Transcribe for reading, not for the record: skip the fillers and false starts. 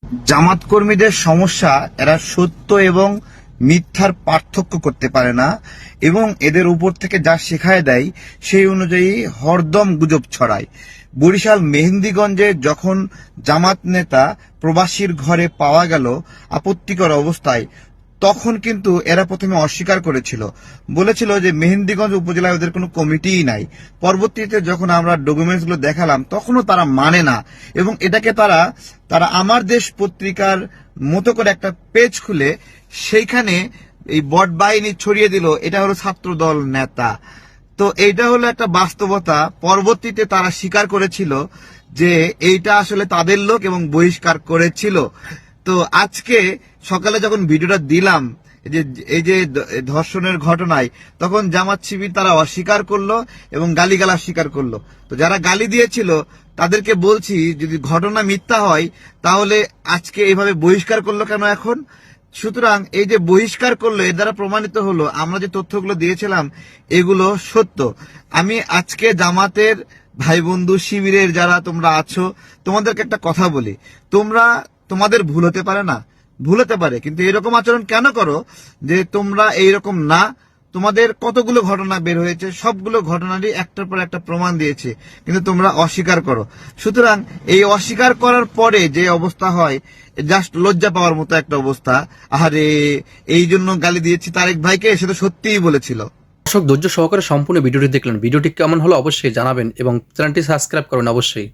জামাত কর্মীদের সমস্যা, এরা সত্য এবং মিথ্যার পার্থক্য করতে পারে না এবং এদের উপর থেকে যা শেখায় দেয় সেই অনুযায়ী হরদম গুজব ছড়ায়। বরিশাল মেহেন্দিগঞ্জে যখন জামাত নেতা প্রবাসীর ঘরে পাওয়া গেল আপত্তিকর অবস্থায়, তখন কিন্তু এরা প্রথমে অস্বীকার করেছিল, বলেছিল যে মেহেন্দিগঞ্জ উপজেলায় ওদের কোনো কমিটিই নাই। পরবর্তীতে যখন আমরা ডকুমেন্টস গুলো দেখালাম তখনও তারা মানে না এবং এটাকে তারা আমার দেশ পত্রিকার মতো করে একটা পেজ খুলে সেইখানে এই বট বাহিনী ছড়িয়ে দিল এটা হলো ছাত্রদল নেতা। তো এইটা হলো একটা বাস্তবতা। পরবর্তীতে তারা স্বীকার করেছিল যে এইটা আসলে তাদের লোক এবং বহিষ্কার করেছিল। তো আজকে সকালে যখন ভিডিওটা দিলাম এই যে ধর্ষণের ঘটনায়, তখন জামাত শিবির তারা অস্বীকার করলো এবং গালিগালাজ স্বীকার করলো। তো যারা গালি দিয়েছিল তাদেরকে বলছি, যদি ঘটনা মিথ্যা হয় তাহলে আজকে এভাবে বহিষ্কার করলো কেন এখন? সুতরাং এই যে বহিষ্কার করলো এর দ্বারা প্রমাণিত হলো আমরা যে তথ্যগুলো দিয়েছিলাম এগুলো সত্য। আমি আজকে জামাতের ভাই বন্ধু শিবিরের যারা তোমরা আছো তোমাদেরকে একটা কথা বলি, তোমাদের ভুল হতে পারে না, ভুল হতে পারে, কিন্তু এরকম আচরণ কেন করো যে তোমরা এইরকম না? তোমাদের কতগুলো ঘটনা বের হয়েছে, সবগুলো ঘটনারই একটার পর একটা প্রমাণ দিয়েছে, কিন্তু তোমরা অস্বীকার করো। সুতরাং এই অস্বীকার করার পরে যে অবস্থা হয়, জাস্ট লজ্জা পাওয়ার মতো একটা অবস্থা। আরে এই জন্য গালি দিয়েছি তারেক ভাইকে, সে তো সত্যিই বলেছিল। দর্শক, ধৈর্য সহকারে সম্পূর্ণ ভিডিওটি দেখলেন। ভিডিওটি কেমন হলো অবশ্যই জানাবেন এবং চ্যানেলটি সাবস্ক্রাইব করবেন অবশ্যই।